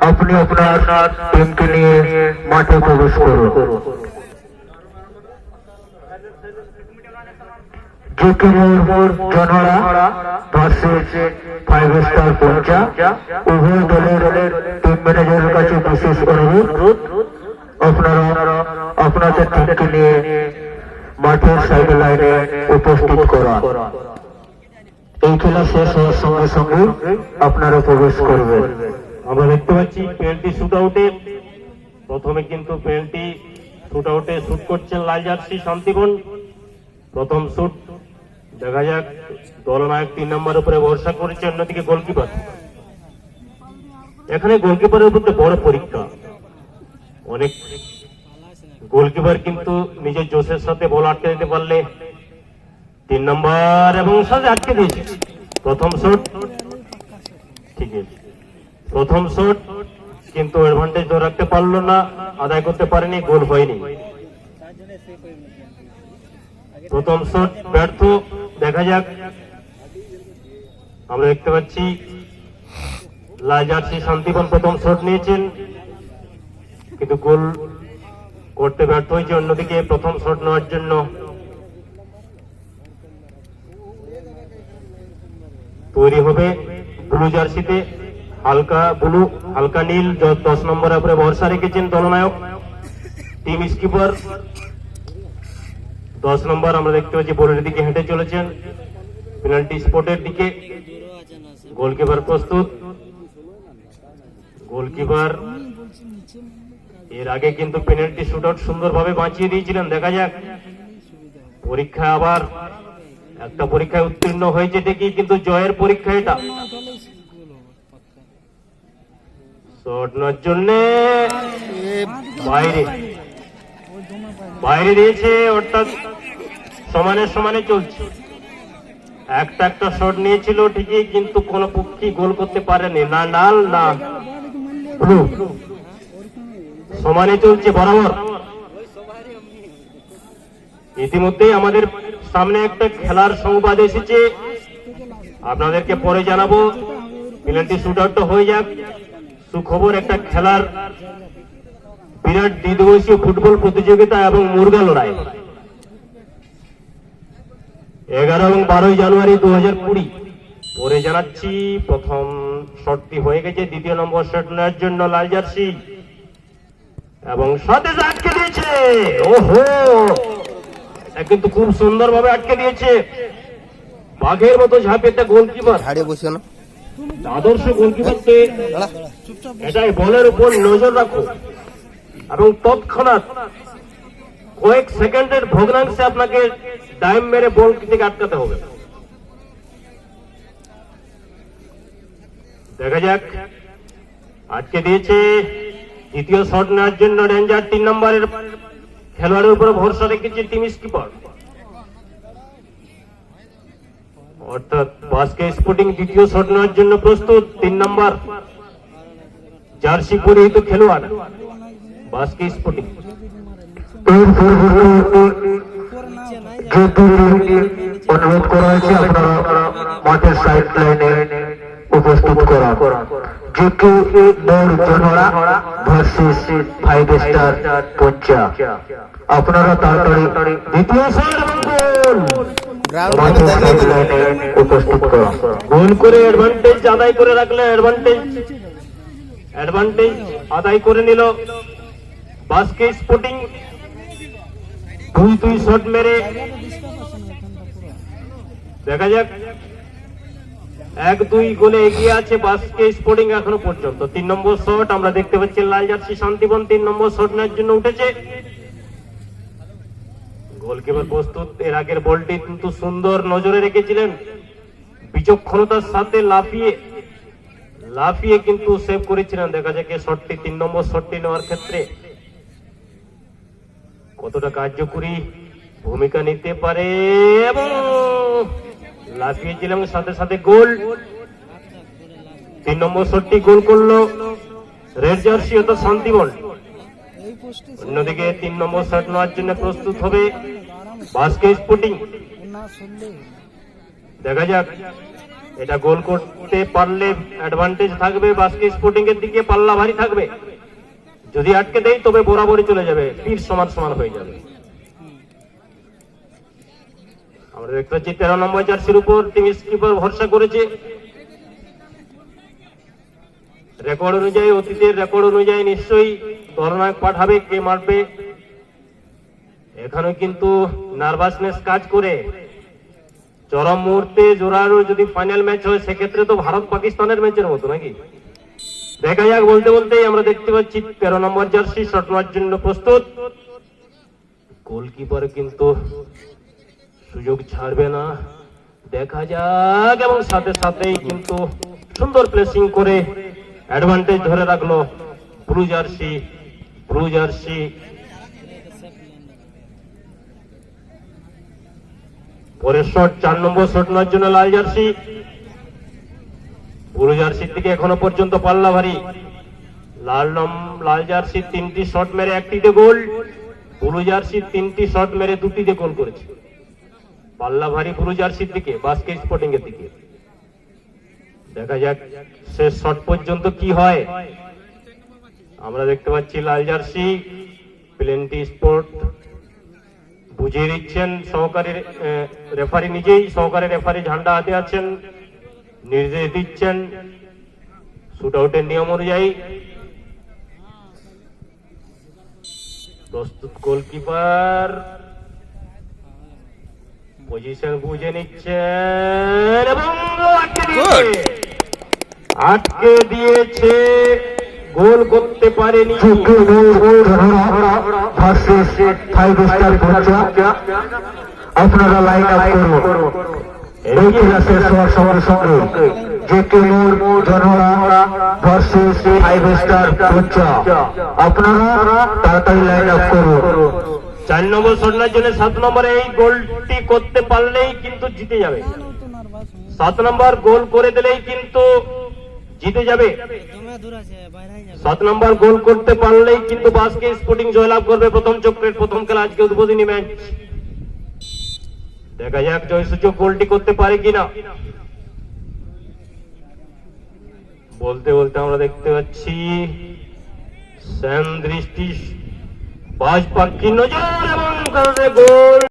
আপনি আপনার টিমকে নিয়ে মাঠে প্রবেশ করুন। জেকে মোড় জনরা ভার্সেস 5 স্টার পঞ্চা। উভয় দলের টিম ম্যানেজারের কাছে বিশেষ অনুরোধ, আপনারা আপনাদের টিমকে নিয়ে মাঠের সাইড লাইনে উপস্থিত করা। এই খেলা শেষ হওয়ার সঙ্গে সঙ্গে আপনারা প্রবেশ করবেন। আমরা দেখতে পাচ্ছি পেনাল্টি শুট আউটে প্রথমে কিন্তু পেনাল্টি শুট আউটে শুট করছেন লাল জার্সি শান্তিবন। প্রথম শুট দেখা যাক, দলনায়ক 3 নম্বর উপরে ভরসা করেছে, অন্যদিকে গোলকিপার। এখানে গোলকিপারের উপর বড় পরীক্ষা। অনেক গোলকিপার কিন্তু নিজের জোশের সাথে বল আটকে দিতে পারলে 3 নম্বর এবং সাথে আটকে দিয়েছে। প্রথম শট ঠিক আছে, প্রথম শট কিন্তু অ্যাডভান্টেজ ধরে রাখতে পারলো না, আদায় করতে পারেনি, গোল হয়নি। প্রথম শট ব্যর্থ। দেখা যাক, আমরা দেখতে পাচ্ছি লাল জার্সি শান্তিবন প্রথম শট নিয়েছেন কিন্তু গোল করতে ব্যর্থ হয়েছে। অন্যদিকে প্রথম শট নেওয়ার জন্য তৈরি হবে ব্লু জার্সিতে, হালকা ব্লু হালকা নীল 10 নম্বরের উপরে ভরসা রেখেছেন দলনায়ক টিম স্কিপার। 10 নম্বর আমরা দেখতে পাচ্ছি বোর্ডের দিকে হেঁটে চলেছেন পেনাল্টি স্পটের দিকে। গোলকিপার প্রস্তুত। গোলকিপার এর আগে কিন্তু পেনাল্টি শুট আউট সুন্দরভাবে বাঁচিয়ে দিয়েছিলেন। দেখা যাক, পরীক্ষা আবার একটা পরীক্ষায় উত্তীর্ণ হয়েছে ঠিকই, কিন্তু জয়ের পরীক্ষা এটা। শট নেওয়ার জন্য বাইরে বাইরে দিয়েছে, অর্থাৎ সমানে সমানে চলছে। একটা শট নিয়েছিল ঠিকই, কিন্তু কোন পক্ষী গোল করতে পারেনি, না লাল না ব্লু। সমানে চলছে বরাবর। ইতিমধ্যেই আমাদের সামনে একটা খেলার সংবাদ এসেছে, আপনাদেরকে পরে জানাবো। পেনাল্টি শুট আউট হয়ে যাক, সুখবর একটা খেলার বিরাট দ্বিদিবসীয় ফুটবল প্রতিযোগিতা এবং মুরগা লড়াই 11 এবং 12 জানুয়ারি 2020। পরে জানাচ্ছি প্রথম শটটি হয়ে গেছে, দ্বিতীয় নম্বর শট নেওয়ার জন্য লাল জার্সি এবং সাথে আটকে দিয়েছে। ওহো, কিন্তু খুব সুন্দর ভাবে আটকে দিয়েছে, বাঘের মতো ঝাঁপিয়ে গোলকিপার। আদর্শ গোলকিপারকে এটাই বলের উপর নজর রাখো এবং তৎক্ষণাৎ কয়েক সেকেন্ডের ভগ্নাংশে আপনাকে ডাইম মেরে বল থেকে আটকাতে হবে। দেখা যাক, আটকে দিয়েছে। দ্বিতীয় শট নেওয়ার জন্য রেঞ্জার 3 নম্বরের খেলোয়াড়ের উপর ভরসা রেখেছে টিম স্কিপার, অর্থাৎ বাস্কে স্পোর্টিং দ্বিতীয় শট নেওয়ার জন্য প্রস্তুত। 3 নম্বর জার্সি পরিহিত খেলোয়াড় বাস্কে স্পোর্টিং। অনুরোধ করা হয়েছে আপনারা মাঠের সাইড লাইনে উপস্থিত করা। জেকে মোড় জনরা ভার্সেস 5 স্টার পঞ্চা। আপনারা তাড়াতাড়ি দ্বিতীয় শট মাঠের সাইড লাইনে উপস্থিত করা। গোল করে অ্যাডভান্টেজ আদায় করে রাখলে, অ্যাডভান্টেজ আদায় করে নিল বাস্কে স্পোর্টিং। 2 শট মেরে দেখা যাক, 1-2 গোলে এগিয়ে আছে বাস্কে স্পোর্টিং এখনো পর্যন্ত। 3 নম্বর শট আমরা দেখতে পাচ্ছি লাল জার্সি শান্তিবন 3 নম্বর শট নেওয়ার জন্য উঠেছে। গোলকিপার প্রস্তুত। এর আগের বলটি কিন্তু সুন্দর নজরে রেখেছিলেন, বিচক্ষণতার সাথে লাফিয়ে কিন্তু সেভ করেছিলেন। দেখা যাক শটটি 3 নম্বর শটটি নেওয়ার ক্ষেত্রে কতটা কার্যকরী ভূমিকা নিতে পারে, এবং লাফিয়েছিলেন সাথে সাথে গোল। 3 নম্বর শটটি গোল করলো রেড জার্সি অর্থাৎ শান্তিবন। অন্যদিকে 3 নম্বর শট নেওয়ার জন্য প্রস্তুত হবে বাস্কে স্পোর্টিং। দেখা যাক, এটা গোল করতে পারলে অ্যাডভান্টেজ থাকবে বাস্কেট স্পোর্টিং এর দিকে, পাল্লা ভারী থাকবে। যদি আটকে দেয় তবে বরাবরই চলে যাবে, তীর সমান সমান হয়ে যাবে। আমরা দেখতে পাচ্ছি 13 নম্বর জার্সির উপর টিম স্কিপার ভরসা করেছে। রেকর্ড অনুযায়ী, অতীতের রেকর্ড অনুযায়ী নিশ্চয়ই ধর্নায়ক পাঠাবে, কে মারবে। এখানে কিন্তু নার্ভাসনেস কাজ করে। চরম মুহূর্তে জোরালো যদি ফাইনাল ম্যাচ হয় সেক্ষেত্রে তো ভারত পাকিস্তানের ম্যাচের মতো নাকি। দেখা যাক, বলতে বলতেই আমরা দেখতে পাচ্ছি 13 নম্বর জার্সি শট নেওয়ার জন্য প্রস্তুত। গোলকিপার কিন্তু সুযোগ ছাড়বে না, দেখা যাক। এবং সাথে সাথেই কিন্তু সুন্দর প্লেসিং করে অ্যাডভান্টেজ ধরে রাখলো ব্লু জার্সি। পরের শট 4 নম্বর শট নেওয়ার জন্য লাল জার্সি। ব্লু জার্সির দিকে এখনো পর্যন্ত পাল্লা ভারী। লাল জার্সি 3টি শট মেরে 1টিতে গোল, ব্লু জার্সি 3টি শট মেরে 2টিতে গোল করেছে। পাল্লা ভারী ব্লু জার্সির দিকে, বাস্কেট স্পোর্টিং এর দিকে। দেখা যাক শেষ শট পর্যন্ত কি হয়। আমরা দেখতে পাচ্ছি লাল জার্সি প্লেন্টি স্পোর্ট বুঝিয়ে দিচ্ছেন সহকারী রেফারি, নিজেই সহকারী রেফারি ঝান্ডা হাতে আছেন, নির্দেশ দিচ্ছেন শুট আউটের নিয়ম অনুযায়ী। প্রস্তুত গোলকিপার, পজিশন বুঝে নিচ্ছেন এবং আটকে দিয়েছে, গোল করতে পারেনি। আপনারা লাইন আপ করুন। এই খেলা শেষ হওয়ার সঙ্গে সঙ্গে জেকে নূর জনরা ভার্সেস 5 স্টার পঞ্চা, আপনারা তাড়াতাড়ি লাইন আপ করুন। 4 নম্বর শটনার জন্য 7 নম্বরে এই গোলটি করতে পারলেই কিন্তু জিতে যাবে। 7 নম্বর গোল করে দিলেই কিন্তু জিতে যাবে। 7 নম্বর গোল করতে পারলেই কিন্তু বাস্কেট স্পোর্টিং জয়লাভ করবে প্রথম চক্রের প্রথম খেলা, আজকে উদ্বোধনী ম্যাচ। দেখা যাক জয়সূচক গোলটি করতে পারে কিনা। বলতে বলতে আমরা দেখতে পাচ্ছি শ্যাম দৃষ্টি, বাজ পাখি নজর এবং গোল।